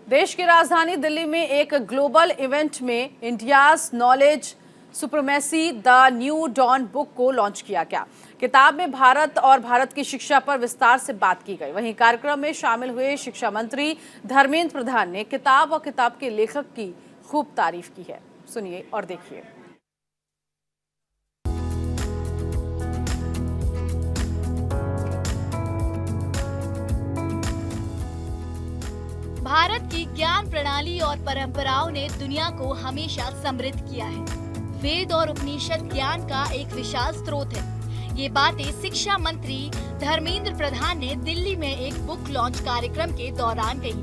देश की राजधानी दिल्ली में एक ग्लोबल इवेंट में India's knowledge supremacy the new dawn book को लॉन्च किया गया। किताब में भारत और भारत की शिक्षा पर विस्तार से बात की गई। वहीं कार्यक्रम में शामिल हुए शिक्षा मंत्री धर्मेंद्र प्रधान ने किताब और किताब के लेखक की खूब तारीफ की है। सुनिए और देखिए। भारत की ज्ञान प्रणाली और परंपराओं ने दुनिया को हमेशा समृद्ध किया है। वेद और उपनिषद ज्ञान का एक विशाल स्रोत है। ये बातें शिक्षा मंत्री धर्मेंद्र प्रधान ने दिल्ली में एक बुक लॉन्च कार्यक्रम के दौरान कही।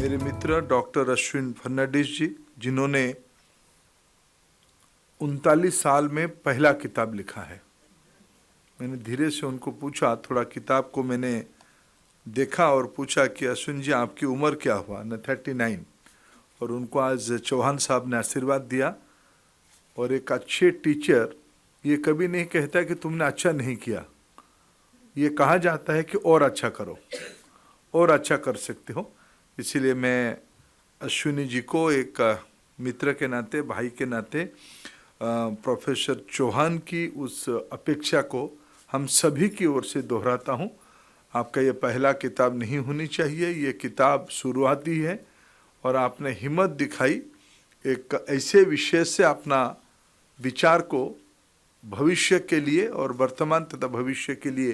मेरे मित्र डॉक्टर अश्विन फर्नांडिस जी, जिन्होंने 39 साल में पहला किताब लिखा है। मैंने धीरे से उनको पूछा, थोड़ा किताब को मैंने देखा और पूछा कि अश्विन जी आपकी उम्र क्या हुआ? न 39। और उनको आज चौहान साहब ने आशीर्वाद दिया। और एक अच्छे टीचर ये कभी नहीं कहता कि तुमने अच्छा नहीं किया, ये कहा जाता है कि और अच्छा करो, और अच्छा कर सकते हो। इसीलिए मैं अश्विनी जी को एक मित्र के नाते, भाई के नाते, प्रोफेसर चौहान की उस अपेक्षा को हम सभी की ओर से दोहराता हूँ। आपका ये पहला किताब नहीं होनी चाहिए, ये किताब शुरुआती है और आपने हिम्मत दिखाई एक ऐसे विषय से अपना विचार को भविष्य के लिए और वर्तमान तथा भविष्य के लिए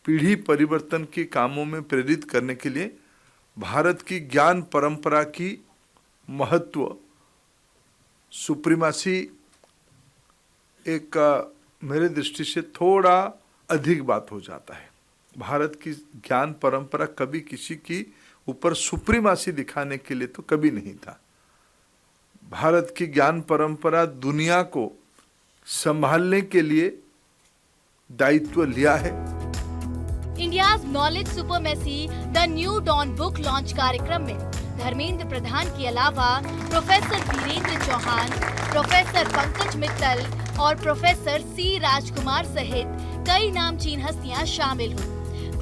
पीढ़ी परिवर्तन के कामों में प्रेरित करने के लिए भारत की ज्ञान परंपरा की महत्व, सुप्रीमासी एक मेरे दृष्टि से थोड़ा अधिक बात हो जाता है। भारत की ज्ञान परंपरा कभी किसी की ऊपर सुप्रीमासी दिखाने के लिए तो कभी नहीं था। भारत की ज्ञान परंपरा दुनिया को संभालने के लिए दायित्व लिया है। India's knowledge supremacy the new dawn book launch कार्यक्रम में धर्मेंद्र प्रधान के अलावा प्रोफेसर वीरेंद्र चौहान, प्रोफेसर पंकज मित्तल और प्रोफेसर सी राजकुमार सहित कई नामचीन हस्तियां शामिल हुई।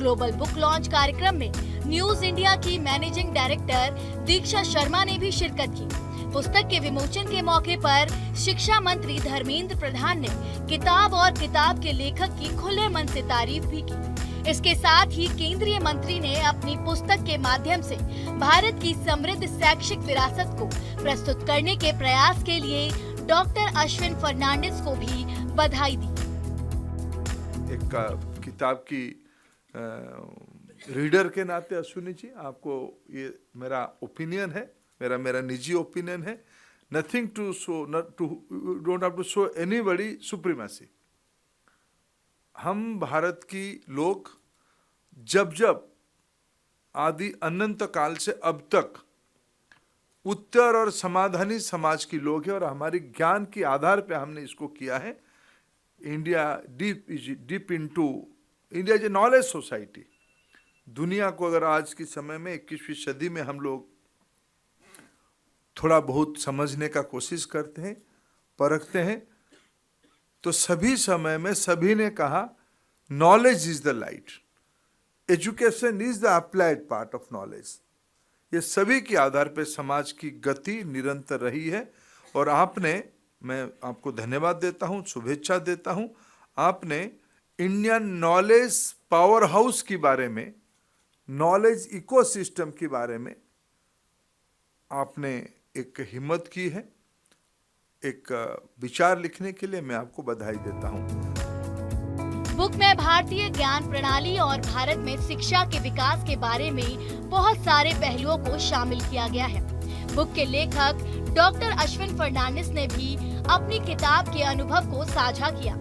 ग्लोबल बुक लॉन्च कार्यक्रम में न्यूज इंडिया की मैनेजिंग डायरेक्टर दीक्षा शर्मा ने भी शिरकत की। पुस्तक के विमोचन के मौके पर शिक्षा मंत्री धर्मेंद्र प्रधान ने किताब और किताब के लेखक की खुले मन से तारीफ भी की। इसके साथ ही केंद्रीय मंत्री ने अपनी पुस्तक के माध्यम से भारत की समृद्ध शैक्षिक विरासत को प्रस्तुत करने के प्रयास के लिए डॉक्टर अश्विन फर्नांडिस को भी बधाई दी। एक किताब की रीडर के नाते अश्विनी जी, आपको ये मेरा ओपिनियन है, मेरा निजी ओपिनियन है। Nothing to show, don't have to show anybody supremacy. हम भारत की लोग जब आदि अनंत काल से अब तक उत्तर और समाधानी समाज की लोग हैं और हमारी ज्ञान के आधार पे हमने इसको किया है। India deep into India is a knowledge society. दुनिया को अगर आज के समय में 21वीं सदी में हम लोग थोड़ा बहुत समझने का कोशिश करते हैं, परखते हैं, तो सभी समय में सभी ने कहा knowledge is the light, education is the applied part of knowledge. ये सभी के आधार पर समाज की गति निरंतर रही है। और आपने, मैं आपको धन्यवाद देता हूँ, शुभेच्छा देता हूँ, आपने इंडियन नॉलेज पावर हाउस के बारे में, नॉलेज इकोसिस्टम के बारे में आपने एक हिम्मत की है। एक विचार लिखने के लिए मैं आपको बधाई देता हूं। बुक में भारतीय ज्ञान प्रणाली और भारत में शिक्षा के विकास के बारे में बहुत सारे पहलुओं को शामिल किया गया है। बुक के लेखक डॉक्टर अश्विन फर्नांडिस ने भी अपनी किताब के अनुभव को साझा किया।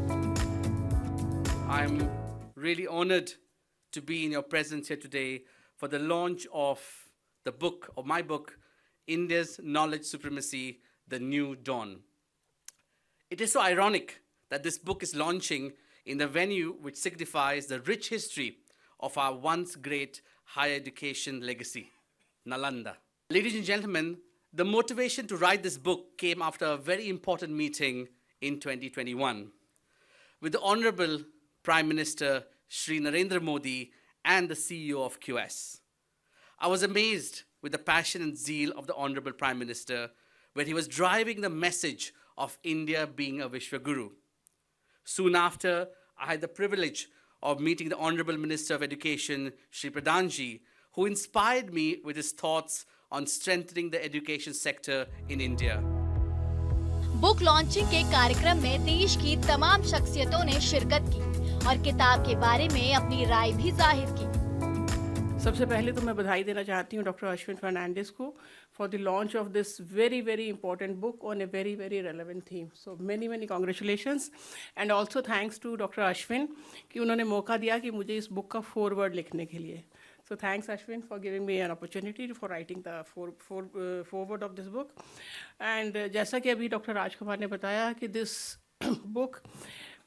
I am really honored to be in your presence here today for the launch of the book, of my book, India's Knowledge Supremacy, The New Dawn. It is so ironic that this book is launching in the venue which signifies the rich history of our once great higher education legacy, Nalanda. Ladies and gentlemen, the motivation to write this book came after a very important meeting in 2021 with the Honorable Prime Minister Shri Narendra Modi and the CEO of QS. I was amazed with the passion and zeal of the Honorable Prime Minister when he was driving the message of India being a Vishwaguru. Soon after, I had the privilege of meeting the Honorable Minister of Education, Shri Pradhanji, who inspired me with his thoughts on strengthening the education sector in India. Book launching के कार्यक्रम में देश की तमाम शख्सियतों ने शिरकत की और किताब के बारे में अपनी राय भी जाहिर की। सबसे पहले तो मैं बधाई देना चाहती हूँ डॉक्टर अश्विन फर्नांडिस को for the launch of this very very important book on a very very relevant theme. So many congratulations and also thanks to doctor Ashwin कि उन्होंने मौका दिया कि मुझे इस बुक का फॉरवर्ड लिखने के लिए। So thanks Ashwin for giving me an opportunity for writing the forward of this book. And जैसा कि अभी डॉक्टर राजकुमार ने बताया कि this book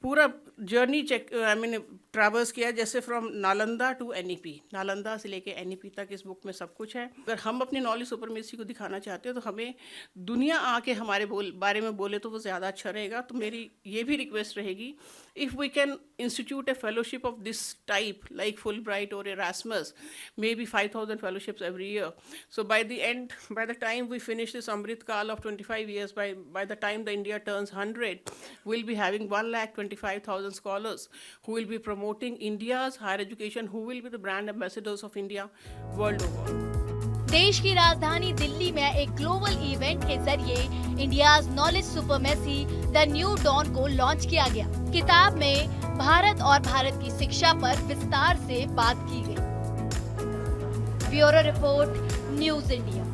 पूरा जर्नी ट्रैवर्स किया जैसे from Nalanda to NEP, Nalanda से लेके एनईपी तक इस बुक में सब कुछ है। अगर हम अपनी नॉलेज सुपरमेसी को दिखाना चाहते हैं तो हमें दुनिया आके हमारे बारे में बोले तो वो ज़्यादा अच्छा रहेगा। तो मेरी ये भी रिक्वेस्ट रहेगी, if we can institute a fellowship of this type like Fulbright और Erasmus, maybe 5,000 fellowships every year. So by the time we finish this Amrit Kaal of 25 years, by the time the India turns 100, we'll be having 1,25,000 scholars who will be promoting India's higher education, who will be the brand ambassadors of India world over. देश की राजधानी दिल्ली में एक global event के जरिए India's knowledge supremacy the new dawn को launch किया गया। किताब में भारत और भारत की शिक्षा पर विस्तार से बात की गई। Bureau report, news India.